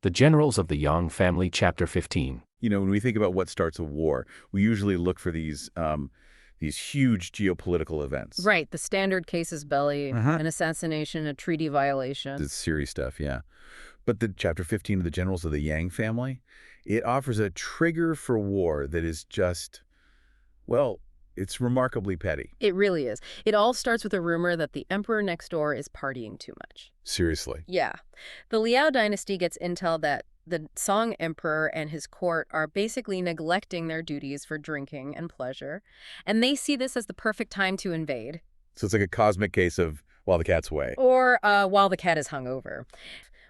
The Generals of the Yang Family, Chapter 15. When we think about what starts a war, we usually look for these huge geopolitical events. Right, the standard casus belli, Uh-huh. an assassination, a treaty violation. The serious stuff, yeah. But the Chapter 15 of the Generals of the Yang Family, it offers a trigger for war that is just, well, it's remarkably petty. It really is. It all starts with a rumor that the emperor next door is partying too much. Seriously. Yeah. The Liao dynasty gets intel that the Song emperor and his court are basically neglecting their duties for drinking and pleasure, and they see this as the perfect time to invade. So it's like a cosmic case of while the cat's away. Or while the cat is hungover.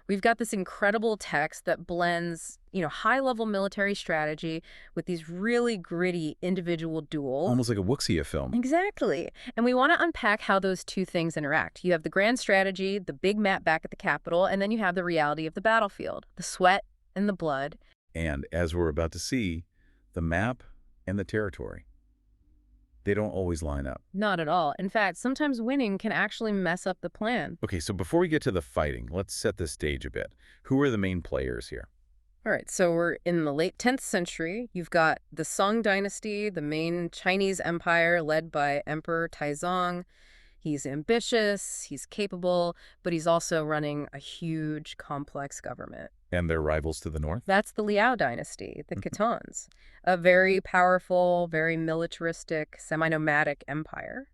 We've got this incredible text that blends, high-level military strategy with these really gritty individual duels. Almost like a Wuxia film. Exactly. And we want to unpack how those two things interact. You have the grand strategy, the big map back at the capital, and then you have the reality of the battlefield, the sweat and the blood. And as we're about to see, the map and the territory, they don't always line up. Not at all. In fact, sometimes winning can actually mess up the plan. Okay, so before we get to the fighting, let's set the stage a bit. Who are the main players here? All right, so we're in the late 10th century. You've got the Song dynasty, the main Chinese empire led by Emperor Taizong. He's ambitious, he's capable, but he's also running a huge, complex government. And their rivals to the north? That's the Liao dynasty, the Khitans, a very powerful, very militaristic, semi-nomadic empire.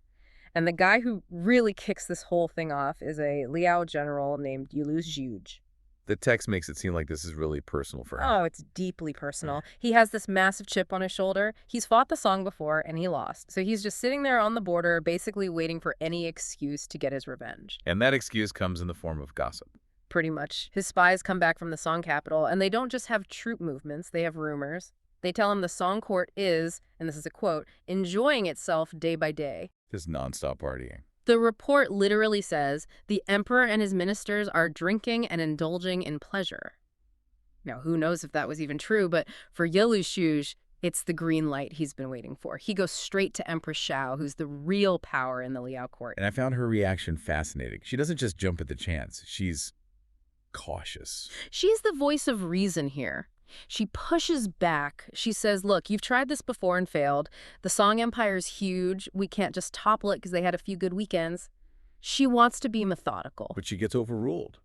And the guy who really kicks this whole thing off is a Liao general named Yulu Zhuge. The text makes it seem like this is really personal for him. Oh, it's deeply personal. He has this massive chip on his shoulder. He's fought the Song before, and he lost. So he's just sitting there on the border, basically waiting for any excuse to get his revenge. And that excuse comes in the form of gossip. Pretty much. His spies come back from the Song capital, and they don't just have troop movements, they have rumors. They tell him the Song court is, and this is a quote, enjoying itself day by day. Just nonstop partying. The report literally says the emperor and his ministers are drinking and indulging in pleasure. Now, who knows if that was even true, but for Yelu Zhuge, it's the green light he's been waiting for. He goes straight to Empress Xiao, who's the real power in the Liao court. And I found her reaction fascinating. She doesn't just jump at the chance. She's cautious. She's the voice of reason here. She pushes back. She says, look, you've tried this before and failed. The Song Empire's huge. We can't just topple it because they had a few good weekends. She wants to be methodical. But she gets overruled.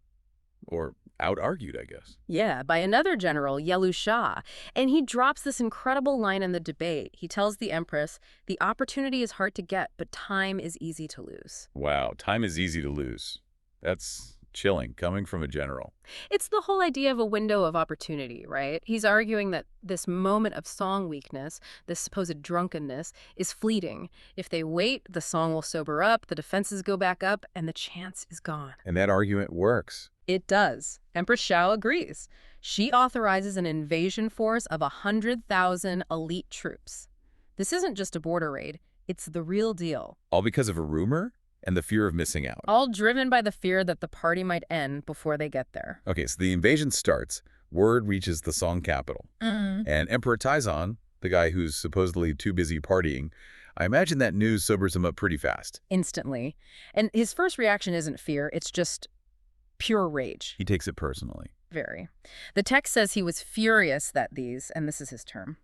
Or out-argued, I guess. Yeah, by another general, Yelu Shah. And he drops this incredible line in the debate. He tells the Empress, the opportunity is hard to get, but time is easy to lose. Wow, time is easy to lose. That's chilling, coming from a general. It's the whole idea of a window of opportunity, right? He's arguing that this moment of Song weakness, this supposed drunkenness, is fleeting. If they wait, the Song will sober up, the defenses go back up, and the chance is gone. And that argument works. It does. Empress Xiao agrees. She authorizes an invasion force of 100,000 elite troops. This isn't just a border raid. It's the real deal. All because of a rumor? And the fear of missing out. All driven by the fear that the party might end before they get there. Okay, so the invasion starts. Word reaches the Song capital. And Emperor Taizong, the guy who's supposedly too busy partying, I imagine that news sobers him up pretty fast. Instantly. And his first reaction isn't fear, it's just pure rage. He takes it personally. Very. The text says he was furious that these, and this is his term,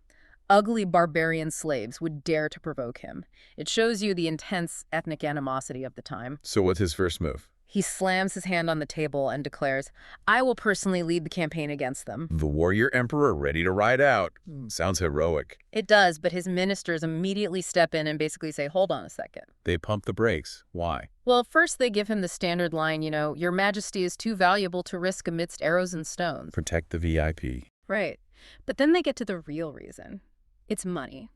ugly barbarian slaves would dare to provoke him. It shows you the intense ethnic animosity of the time. So what's his first move? He slams his hand on the table and declares, I will personally lead the campaign against them. The warrior emperor ready to ride out. Sounds heroic. It does, but his ministers immediately step in and basically say, hold on a second. They pump the brakes. Why? Well, first they give him the standard line, your majesty is too valuable to risk amidst arrows and stones. Protect the VIP. Right. But then they get to the real reason. It's money.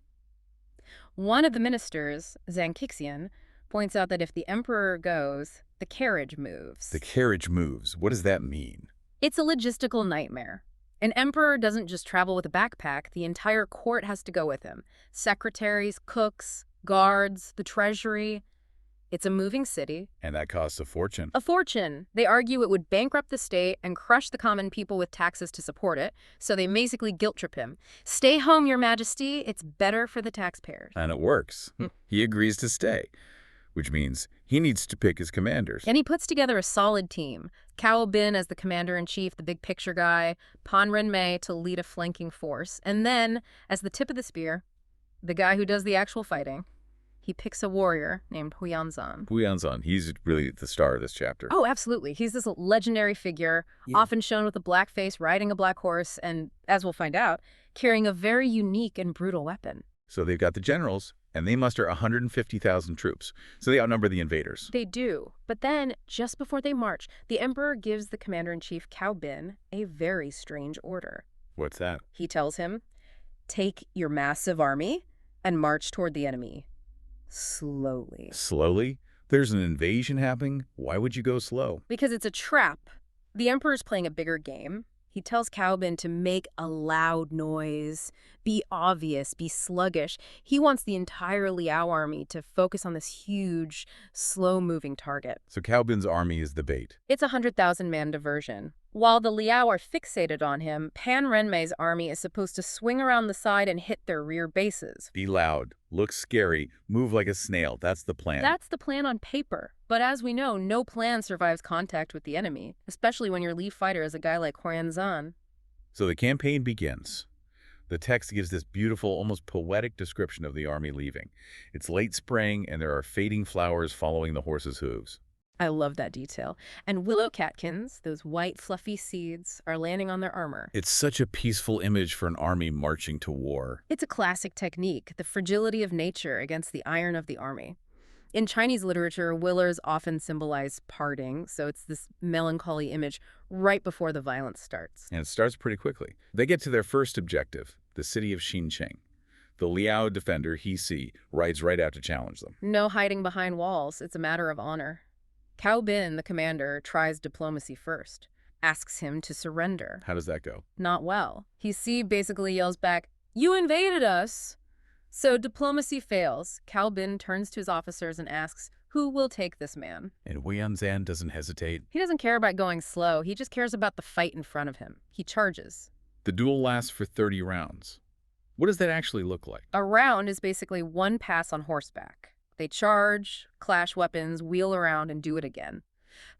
One of the ministers, Zhang Qixian, points out that if the emperor goes, the carriage moves. The carriage moves. What does that mean? It's a logistical nightmare. An emperor doesn't just travel with a backpack. The entire court has to go with him. Secretaries, cooks, guards, the treasury. It's a moving city. And that costs a fortune. A fortune. They argue it would bankrupt the state and crush the common people with taxes to support it, so they basically guilt-trip him. Stay home, your majesty. It's better for the taxpayers. And it works. He agrees to stay. which means he needs to pick his commanders. And he puts together a solid team. Cao Bin as the commander-in-chief, the big picture guy, Pan Renmei to lead a flanking force, and then, as the tip of the spear, the guy who does the actual fighting, he picks a warrior named Huyanzan. Huyanzan, he's really the star of this chapter. Oh, absolutely. He's this legendary figure, often shown with a black face, riding a black horse, and, as we'll find out, carrying a very unique and brutal weapon. So they've got the generals, and they muster 150,000 troops, so they outnumber the invaders. They do. But then, just before they march, the emperor gives the commander-in-chief Cao Bin a very strange order. What's that? He tells him, take your massive army and march toward the enemy. Slowly. Slowly? There's an invasion happening? Why would you go slow? Because it's a trap. The emperor's playing a bigger game. He tells Cao Bin to make a loud noise, be obvious, be sluggish. He wants the entire Liao army to focus on this huge, slow-moving target. So Cao Bin's army is the bait. It's a 100,000-man diversion. While the Liao are fixated on him, Pan Renmei's army is supposed to swing around the side and hit their rear bases. Be loud, look scary, move like a snail. That's the plan. That's the plan on paper. But as we know, no plan survives contact with the enemy, especially when your lead fighter is a guy like Huyanzan. So the campaign begins. The text gives this beautiful, almost poetic description of the army leaving. It's late spring, and there are fading flowers following the horses' hooves. I love that detail. And willow catkins, those white fluffy seeds, are landing on their armor. It's such a peaceful image for an army marching to war. It's a classic technique, the fragility of nature against the iron of the army. In Chinese literature, willows often symbolize parting, so it's this melancholy image right before the violence starts. And it starts pretty quickly. They get to their first objective, the city of Xincheng. The Liao defender, He Si, rides right out to challenge them. No hiding behind walls. It's a matter of honor. Cao Bin, the commander, tries diplomacy first, asks him to surrender. How does that go? Not well. He Si basically yells back, "You invaded us!" So diplomacy fails. Cao Bin turns to his officers and asks, who will take this man? And Huyanzan doesn't hesitate. He doesn't care about going slow. He just cares about the fight in front of him. He charges. The duel lasts for 30 rounds. What does that actually look like? A round is basically one pass on horseback. They charge, clash weapons, wheel around, and do it again.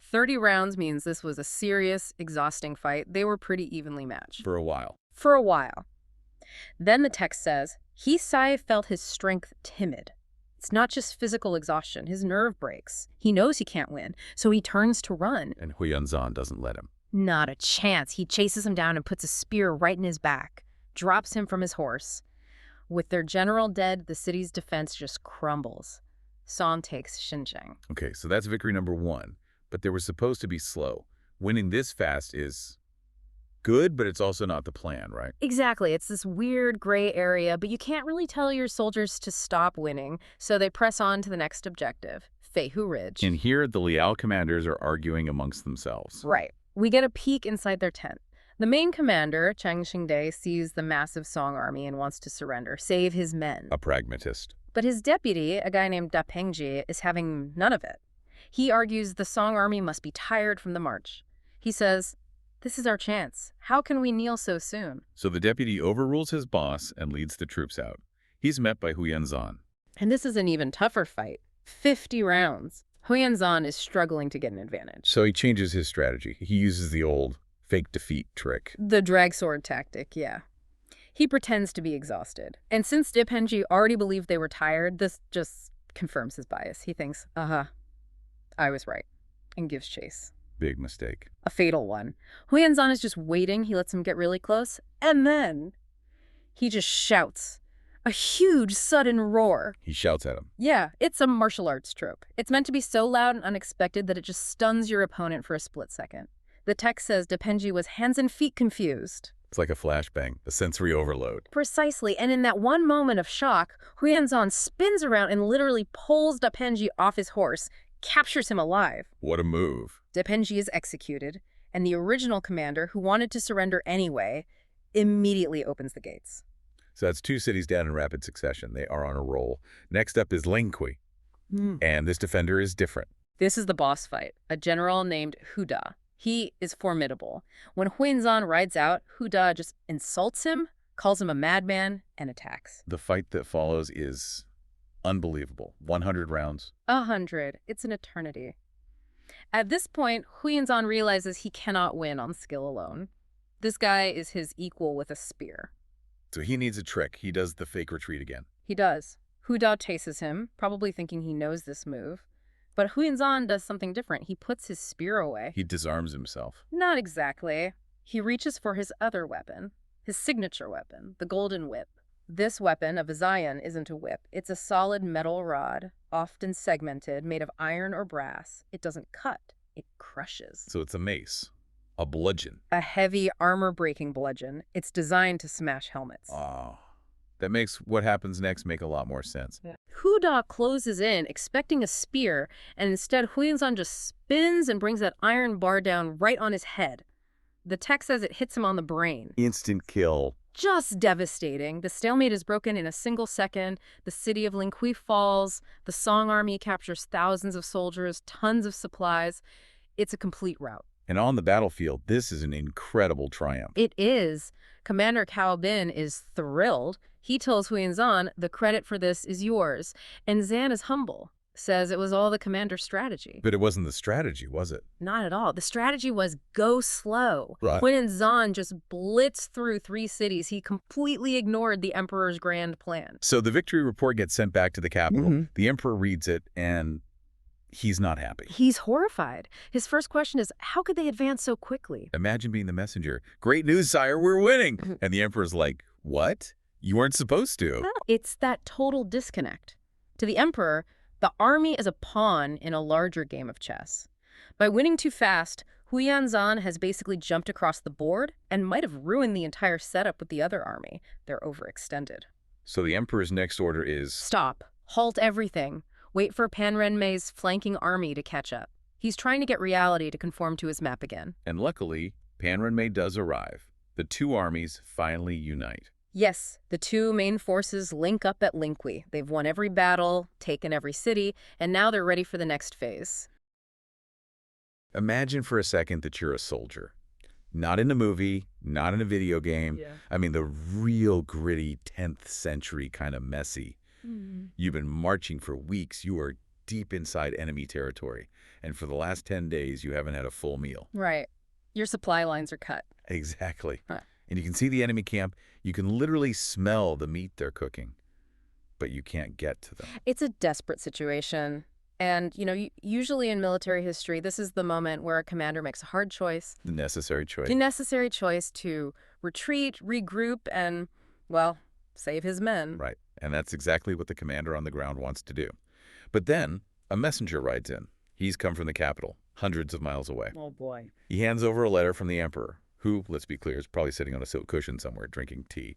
30 rounds means this was a serious, exhausting fight. They were pretty evenly matched. For a while. For a while. Then the text says, He Si felt his strength timid. It's not just physical exhaustion. His nerve breaks. He knows he can't win, so he turns to run. And Huyanzan doesn't let him. Not a chance. He chases him down and puts a spear right in his back, drops him from his horse. With their general dead, the city's defense just crumbles. Song takes Xinjiang. Okay, so that's victory number 1. But they were supposed to be slow. Winning this fast is good, but it's also not the plan, right? Exactly. It's this weird gray area, but you can't really tell your soldiers to stop winning, so they press on to the next objective, Feihu Ridge. And here, the Liao commanders are arguing amongst themselves. Right. We get a peek inside their tent. The main commander, Chang Xingde, sees the massive Song army and wants to surrender, save his men. A pragmatist. But his deputy, a guy named Da Pengji, is having none of it. He argues the Song army must be tired from the march. He says, "This is our chance. How can we kneel so soon?" So the deputy overrules his boss and leads the troops out. He's met by Huyanzan. And this is an even tougher fight. 50 rounds. Huyanzan is struggling to get an advantage. So he changes his strategy. He uses the old fake defeat trick. The drag sword tactic, yeah. He pretends to be exhausted. And since Dipenji already believed they were tired, this just confirms his bias. He thinks, I was right, and gives chase. Big mistake. A fatal one. Huyanzan is just waiting. He lets him get really close. And then he just shouts. A huge, sudden roar. He shouts at him. Yeah, it's a martial arts trope. It's meant to be so loud and unexpected that it just stuns your opponent for a split second. The text says Dipenji was hands and feet confused. It's like a flashbang, a sensory overload. Precisely, and in that one moment of shock, Huyanzan spins around and literally pulls Dipenji off his horse, captures him alive. What a move. Dipenji is executed, and the original commander, who wanted to surrender anyway, immediately opens the gates. So that's 2 cities down in rapid succession. They are on a roll. Next up is Lingqi. And this defender is different. This is the boss fight, a general named Huda. He is formidable. When Huyanzan rides out, Huda just insults him, calls him a madman, and attacks. The fight that follows is Unbelievable. 100 rounds. 100. It's an eternity. At this point, Huyanzan realizes he cannot win on skill alone. This guy is his equal with a spear. So he needs a trick. He does the fake retreat again. He does. Hu Dao chases him, probably thinking he knows this move. But Huyanzan does something different. He puts his spear away. He disarms himself. Not exactly. He reaches for his other weapon, his signature weapon, the golden whip. This weapon of Azayan isn't a whip. It's a solid metal rod, often segmented, made of iron or brass. It doesn't cut. It crushes. So it's a mace. A bludgeon. A heavy, armor-breaking bludgeon. It's designed to smash helmets. Oh, that makes what happens next make a lot more sense. Hu Da closes in, expecting a spear, and instead Huyanzan just spins and brings that iron bar down right on his head. The text says it hits him on the brain. Instant kill. Just devastating. The stalemate is broken in a single second. The city of Lingqi falls. The Song army captures thousands of soldiers, tons of supplies. It's a complete rout. And on the battlefield, this is an incredible triumph. It is. Commander Cao Bin is thrilled. He tells Huyanzan, the credit for this is yours. And Zan is humble, says it was all the commander's strategy. But it wasn't the strategy, was it? Not at all. The strategy was go slow. Right. Huyanzan just blitzed through 3 cities. He completely ignored the emperor's grand plan. So the victory report gets sent back to the capital. Mm-hmm. The emperor reads it, and he's not happy. He's horrified. His first question is, how could they advance so quickly? Imagine being the messenger. Great news, sire, we're winning. And the emperor's like, what? You weren't supposed to. It's that total disconnect. To the emperor, the army is a pawn in a larger game of chess. By winning too fast, Huyanzan has basically jumped across the board and might have ruined the entire setup with the other army. They're overextended. So the emperor's next order is... Stop. Halt everything. Wait for Pan Renmei's flanking army to catch up. He's trying to get reality to conform to his map again. And luckily, Pan Renmei does arrive. The 2 armies finally unite. Yes, the 2 main forces link up at Lingqi. They've won every battle, taken every city, and now they're ready for the next phase. Imagine for a second that you're a soldier. Not in a movie, not in a video game. Yeah. I mean, the real gritty 10th century kind of messy. You've been marching for weeks. You are deep inside enemy territory. And for the last 10 days, you haven't had a full meal. Right. Your supply lines are cut. Exactly. Huh. And you can see the enemy camp. You can literally smell the meat they're cooking. But you can't get to them. It's a desperate situation. And, usually in military history, this is the moment where a commander makes a hard choice. The necessary choice. The necessary choice to retreat, regroup, and, well, save his men. Right. And that's exactly what the commander on the ground wants to do. But then a messenger rides in. He's come from the capital, hundreds of miles away. Oh, boy. He hands over a letter from the emperor, who, let's be clear, is probably sitting on a silk cushion somewhere drinking tea.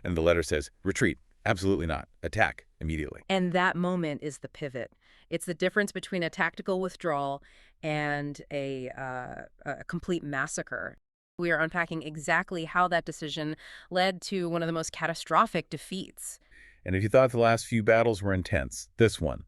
And the letter says, retreat. Absolutely not. Attack immediately. And that moment is the pivot. It's the difference between a tactical withdrawal and a complete massacre. We are unpacking exactly how that decision led to one of the most catastrophic defeats. And if you thought the last few battles were intense, this one,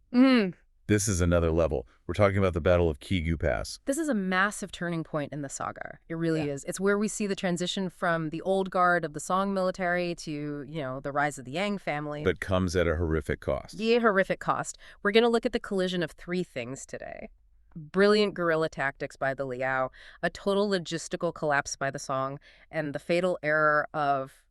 this is another level. We're talking about the Battle of Kigu Pass. This is a massive turning point in the saga. It really is. It's where we see the transition from the old guard of the Song military to, the rise of the Yang family. But comes at a horrific cost. The horrific cost. We're going to look at the collision of 3 things today. Brilliant guerrilla tactics by the Liao, a total logistical collapse by the Song, and the fatal error of,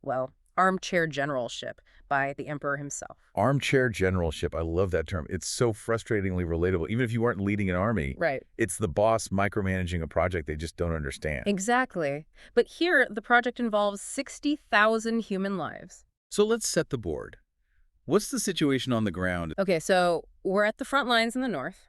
armchair generalship by the emperor himself. Armchair generalship. I love that term. It's so frustratingly relatable. Even if you weren't leading an army, Right. It's the boss micromanaging a project they just don't understand. Exactly. But here, the project involves 60,000 human lives. So let's set the board. What's the situation on the ground? Okay, so we're at the front lines in the north.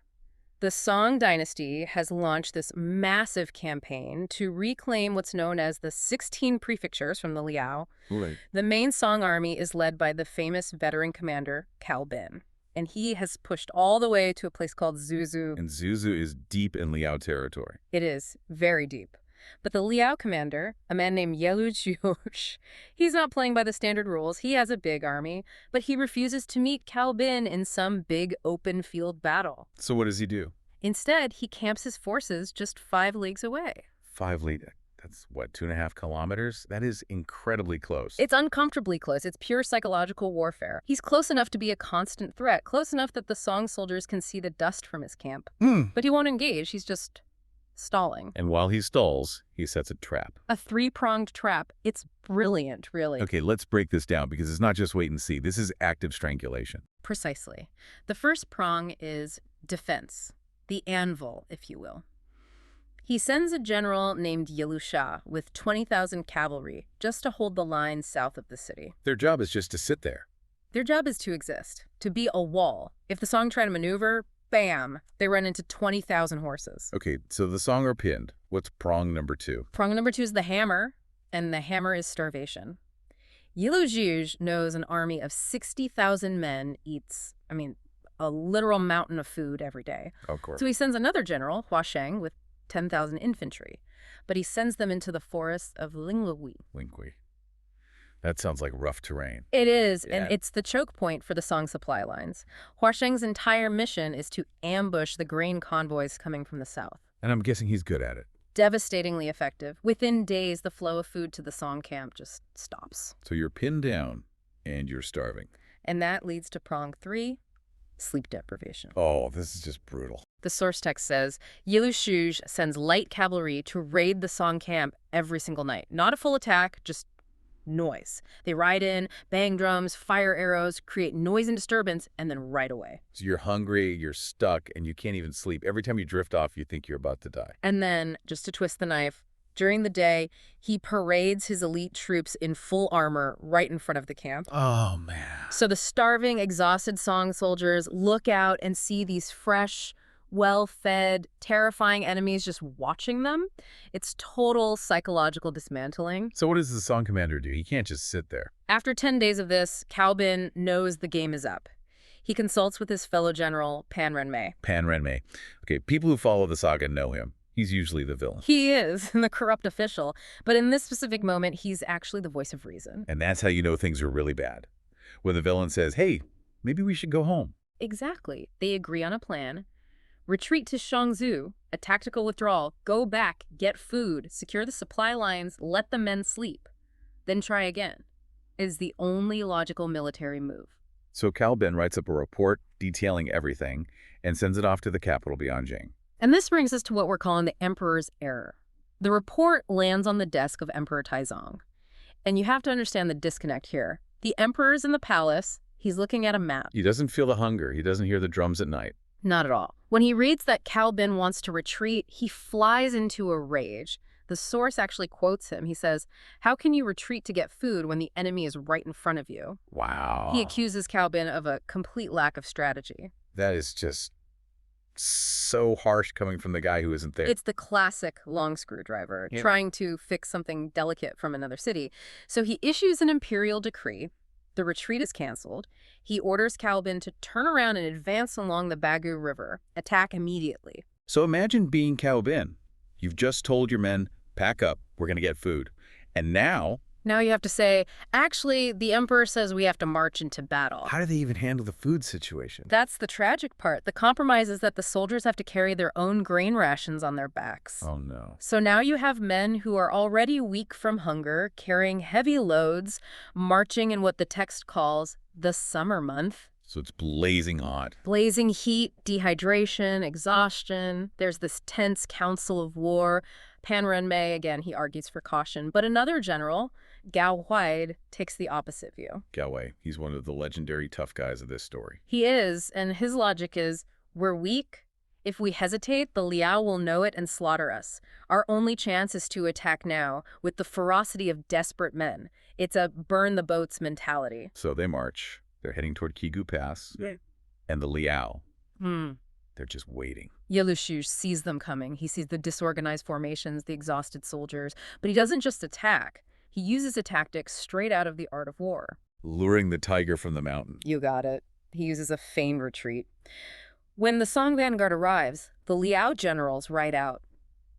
The Song dynasty has launched this massive campaign to reclaim what's known as the 16 prefectures from the Liao. Right. The main Song army is led by the famous veteran commander, Cao Bin. And he has pushed all the way to a place called Zuzu. And Zuzu is deep in Liao territory. It is, very deep. But the Liao commander, a man named Yelujush, he's not playing by the standard rules. He has a big army, but he refuses to meet Cao Bin in some big open field battle. So what does he do? Instead, he camps his forces just 5 leagues away. 5 leagues. That's, what, 2.5 kilometers? That is incredibly close. It's uncomfortably close. It's pure psychological warfare. He's close enough to be a constant threat, close enough that the Song soldiers can see the dust from his camp. But he won't engage. He's just stalling. And while he stalls, he sets a trap. A three-pronged trap. It's brilliant, really. Okay, let's break this down because it's not just wait and see. This is active strangulation. Precisely. The first prong is defense, the anvil, if you will. He sends a general named Yelusha with 20,000 cavalry just to hold the line south of the city. Their job is just to sit there. Their job is to exist, to be a wall. If the Song try to maneuver, bam, they run into 20,000 horses. Okay, so the Song are pinned. What's prong number 2? Prong number 2 is the hammer, and the hammer is starvation. Yelujuj knows an army of 60,000 men eats, a literal mountain of food every day. Of course. So he sends another general, Hua Sheng, with 10,000 infantry, but he sends them into the forests of Linghui. That sounds like rough terrain. It is, Yeah. and it's the choke point for the Song supply lines. Hua Sheng's entire mission is to ambush the grain convoys coming from the south. And I'm guessing he's good at it. Devastatingly effective. Within days, the flow of food to the Song camp just stops. So you're pinned down and you're starving. And that leads to prong 3, sleep deprivation. Oh, this is just brutal. The source text says, Yelushuj sends light cavalry to raid the Song camp every single night. Not a full attack, just noise. They ride in, bang drums, fire arrows, create noise and disturbance, and then right away. So you're hungry, you're stuck, and you can't even sleep. Every time you drift off, you think you're about to die. And then, just to twist the knife, during the day, he parades his elite troops in full armor right in front of the camp. Oh, man. So the starving, exhausted Song soldiers look out and see these fresh, well-fed, terrifying enemies just watching them. It's total psychological dismantling. So what does the Song commander do? He can't just sit there. After 10 days of this, Cao Bin knows the game is up. He consults with his fellow general, Pan Renmei. Pan Renmei. Okay, people who follow the saga know him. He's usually the villain. He is, the corrupt official. But in this specific moment, he's actually the voice of reason. And that's how you know things are really bad. When the villain says, hey, maybe we should go home. Exactly. They agree on a plan. Retreat to Shangzhou, a tactical withdrawal, go back, get food, secure the supply lines, let the men sleep. Then try again. It is the only logical military move. So Cao Bin writes up a report detailing everything and sends it off to the capital Bianjing. And this brings us to what we're calling the Emperor's Error. The report lands on the desk of Emperor Taizong. And you have to understand the disconnect here. The Emperor's in the palace. He's looking at a map. He doesn't feel the hunger. He doesn't hear the drums at night. Not at all. When he reads that Cao Bin wants to retreat, he flies into a rage. The source actually quotes him. He says, "How can you retreat to get food when the enemy is right in front of you?" Wow. He accuses Cao Bin of a complete lack of strategy. That is just so harsh coming from the guy who isn't there. It's the classic long screwdriver, trying to fix something delicate from another city. So he issues an imperial decree. The retreat is canceled. He orders Cao Bin to turn around and advance along the Bagu River, attack immediately. So imagine being Cao Bin. You've just told your men, pack up, we're going to get food. And now you have to say, actually, the emperor says we have to march into battle. how do they even handle the food situation? That's the tragic part. The compromise is that the soldiers have to carry their own grain rations on their backs. Oh, no. So now you have men who are already weak from hunger, carrying heavy loads, marching in what the text calls the summer month. So it's blazing hot. Blazing heat, dehydration, exhaustion. There's this tense council of war. Pan Renmei, again, he argues for caution. But another general, Gao Huaid, takes the opposite view. Gao Wei, he's one of the legendary tough guys of this story. He is, and his logic is, we're weak. If we hesitate, the Liao will know it and slaughter us. Our only chance is to attack now, with the ferocity of desperate men. It's a burn-the-boats mentality. So they march. They're heading toward Kigu Pass. And the Liao, they're just waiting. Yelushu sees them coming. He sees the disorganized formations, the exhausted soldiers. But he doesn't just attack. He uses a tactic straight out of the art of war. Luring the tiger from the mountain. You got it. He uses a feigned retreat. When the Song vanguard arrives, the Liao generals ride out.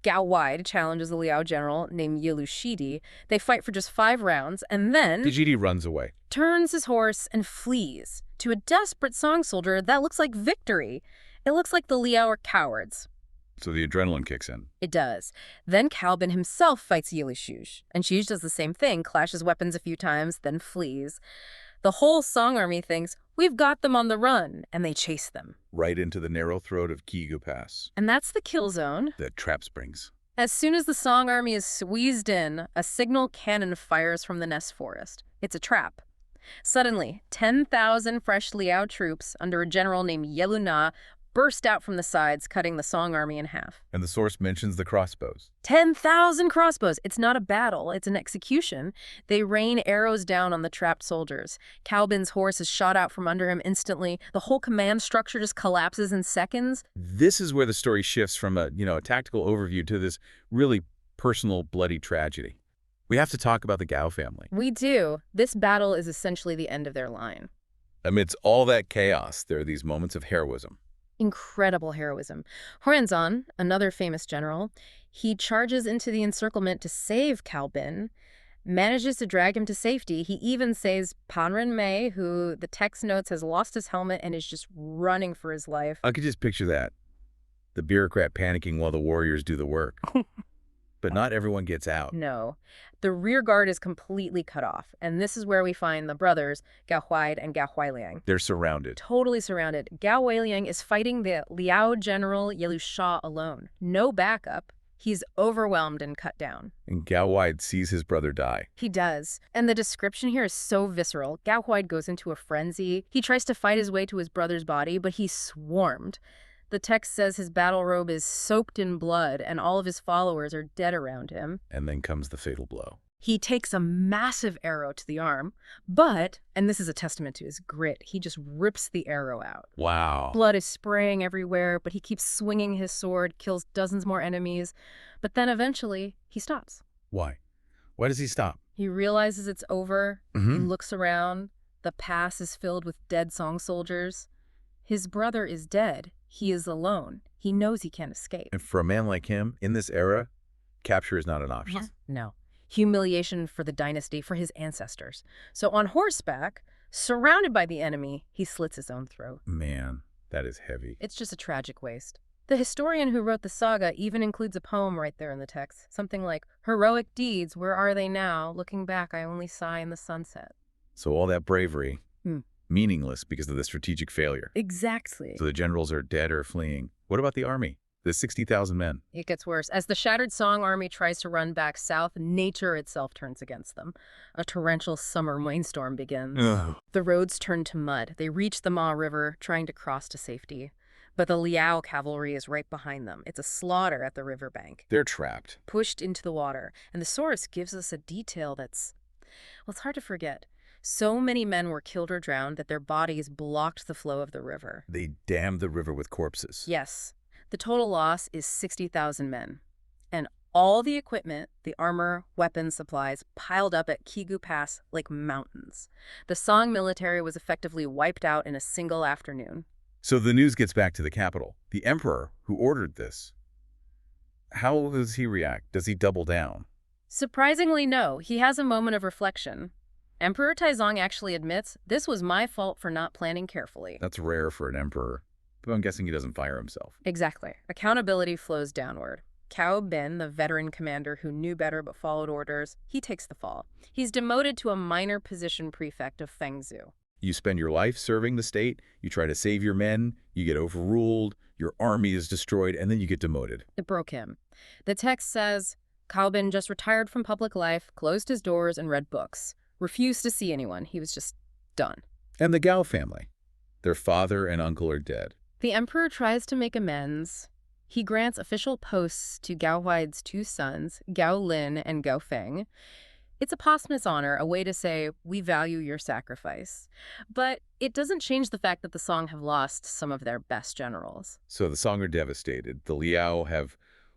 Gao Huaid challenges a Liao general named Yelushidi. They fight for just 5 rounds, and then Dijidi runs away. turns his horse and flees. To a desperate Song soldier, that looks like victory. It looks like the Liao are cowards. So the adrenaline kicks in. It does. Then Cao Bin himself fights Yilushuj, and Shuj does the same thing, clashes weapons a few times, then flees. The whole Song army thinks, we've got them on the run, and they chase them. Right into the narrow throat of Kigu Pass. And that's the kill zone. The trap springs. As soon as the Song army is squeezed in, a signal cannon fires from the Ness forest. It's a trap. Suddenly, 10,000 fresh Liao troops under a general named Yelu Na burst out from the sides, cutting the Song army in half. And the source mentions the crossbows. 10,000 crossbows. It's not a battle, it's an execution. They rain arrows down on the trapped soldiers. Cao Bin's horse is shot out from under him instantly. The whole command structure just collapses in seconds. This is where the story shifts from a tactical overview to this really personal, bloody tragedy. We have to talk about the Gao family. We do. This battle is essentially the end of their line. Amidst all that chaos, there are these moments of heroism. Incredible heroism. Huarenzan, another famous general, he charges into the encirclement to save Cao Bin, manages to drag him to safety. He even saves Panren Mei, who the text notes has lost his helmet and is just running for his life. I could just picture that. The bureaucrat panicking while the warriors do the work. But not everyone gets out. No. The rear guard is completely cut off, and this is where we find the brothers, Gao Huaid and Gao Huailiang. They're surrounded. Totally surrounded. Gao Huailiang is fighting the Liao general Yelu Sha alone. No backup. He's overwhelmed and cut down. And Gao Huaid sees his brother die. He does. And the description here is so visceral. Gao Huaid goes into a frenzy. He tries to fight his way to his brother's body, but he's swarmed. The text says his battle robe is soaked in blood and all of his followers are dead around him. And then comes the fatal blow. He takes a massive arrow to the arm, but, and this is a testament to his grit, he just rips the arrow out. Wow. Blood is spraying everywhere, but he keeps swinging his sword, kills dozens more enemies. But then eventually, he stops. Why? Why does he stop? He realizes it's over. He Mm-hmm. looks around. The pass is filled with dead Song soldiers. His brother is dead. He is alone. He knows he can't escape. And for a man like him, in this era, capture is not an option. No. Humiliation for the dynasty, for his ancestors. So on horseback, surrounded by the enemy, he slits his own throat. Man, that is heavy. It's just a tragic waste. The historian who wrote the saga even includes a poem right there in the text. Something like, "Heroic deeds, where are they now? Looking back, I only sigh in the sunset." So all that bravery, Hmm. meaningless because of the strategic failure. Exactly. So the generals are dead or fleeing. What about the army? The 60,000 men. It gets worse. As the shattered Song army tries to run back south, nature itself turns against them. A torrential summer rainstorm begins. Ugh. The roads turn to mud. They reach the Ma River, trying to cross to safety. But the Liao cavalry is right behind them. It's a slaughter at the riverbank. They're trapped. Pushed into the water. And the source gives us a detail that's, well, it's hard to forget. So many men were killed or drowned that their bodies blocked the flow of the river. They dammed the river with corpses. Yes. The total loss is 60,000 men. And all the equipment, the armor, weapons, supplies, piled up at Kigu Pass like mountains. The Song military was effectively wiped out in a single afternoon. So the news gets back to the capital. The emperor who ordered this. How does he react? Does he double down? Surprisingly, no. He has a moment of reflection. Emperor Taizong actually admits, "This was my fault for not planning carefully." That's rare for an emperor. But I'm guessing he doesn't fire himself. Exactly. Accountability flows downward. Cao Bin, the veteran commander who knew better but followed orders, he takes the fall. He's demoted to a minor position prefect of Fengzhou. You spend your life serving the state, you try to save your men, you get overruled, your army is destroyed, and then you get demoted. It broke him. The text says, Cao Bin just retired from public life, closed his doors, and read books. Refused to see anyone. He was just done. And the Gao family. Their father and uncle are dead. The emperor tries to make amends. He grants official posts to Gao Huaid's two sons, Gao Lin and Gao Feng. It's a posthumous honor, a way to say, we value your sacrifice. But it doesn't change the fact that the Song have lost some of their best generals. So the Song are devastated. The Liao have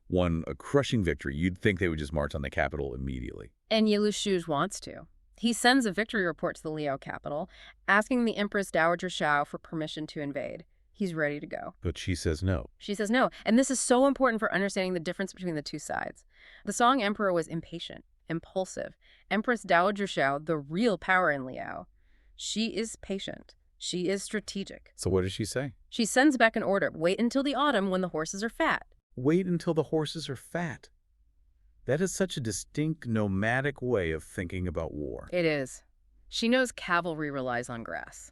won a crushing victory. You'd think they would just march on the capital immediately. And Yilushu wants to. He sends a victory report to the Liao capital, asking the Empress Dowager Xiao for permission to invade. He's ready to go. But she says no. She says no. And this is so important for understanding the difference between the two sides. The Song emperor was impatient, impulsive. Empress Dowager Xiao, the real power in Liao, she is patient. She is strategic. So what does she say? She sends back an order. Wait until the autumn when the horses are fat. Wait until the horses are fat. That is such a distinct nomadic way of thinking about war. It is. She knows cavalry relies on grass.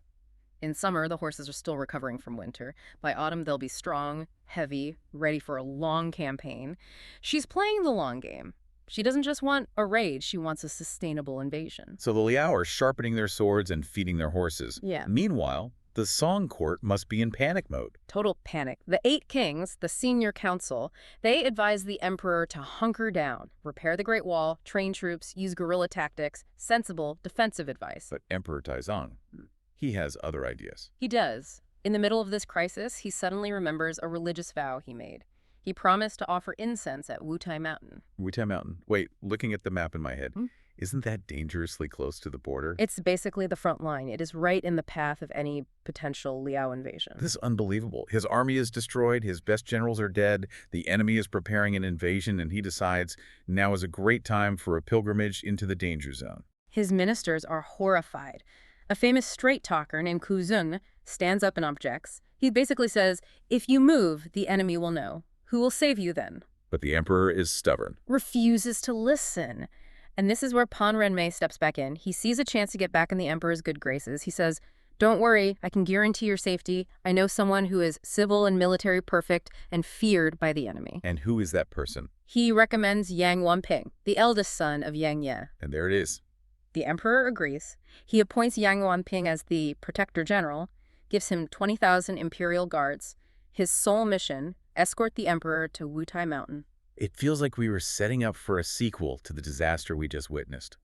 In summer, the horses are still recovering from winter. By autumn, they'll be strong, heavy, ready for a long campaign. She's playing the long game. She doesn't just want a raid, she wants a sustainable invasion. So the Liao are sharpening their swords and feeding their horses. Yeah. Meanwhile, the Song court must be in panic mode. Total panic. The 8 kings, the senior council, they advise the emperor to hunker down, repair the Great Wall, train troops, use guerrilla tactics, sensible, defensive advice. But Emperor Taizong, he has other ideas. He does. In the middle of this crisis, he suddenly remembers a religious vow he made. He promised to offer incense at Wutai Mountain. Wutai Mountain. Wait, looking at the map in my head, Hmm? isn't that dangerously close to the border? It's basically the front line. It is right in the path of any potential Liao invasion. This is unbelievable. His army is destroyed, his best generals are dead, the enemy is preparing an invasion, and he decides now is a great time for a pilgrimage into the danger zone. His ministers are horrified. A famous straight-talker named Ku Zun stands up and objects. He basically says, if you move, the enemy will know. Who will save you then? But the emperor is stubborn. Refuses to listen. And this is where Pan Renmei steps back in. He sees a chance to get back in the emperor's good graces. He says, don't worry, I can guarantee your safety. I know someone who is civil and military perfect and feared by the enemy. And who is that person? He recommends Yang Wanping, the eldest son of Yang Ye. And there it is. The emperor agrees. He appoints Yang Wanping as the protector general, gives him 20,000 imperial guards. His sole mission, escort the emperor to Wutai Mountain. It feels like we were setting up for a sequel to the disaster we just witnessed.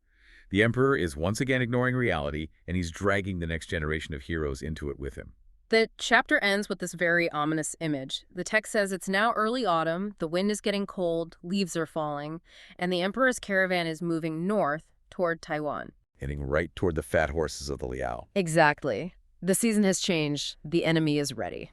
The emperor is once again ignoring reality, and he's dragging the next generation of heroes into it with him. The chapter ends with this very ominous image. The text says it's now early autumn, the wind is getting cold, leaves are falling, and the emperor's caravan is moving north toward Taiwan. Heading right toward the fat horses of the Liao. Exactly. The season has changed. The enemy is ready.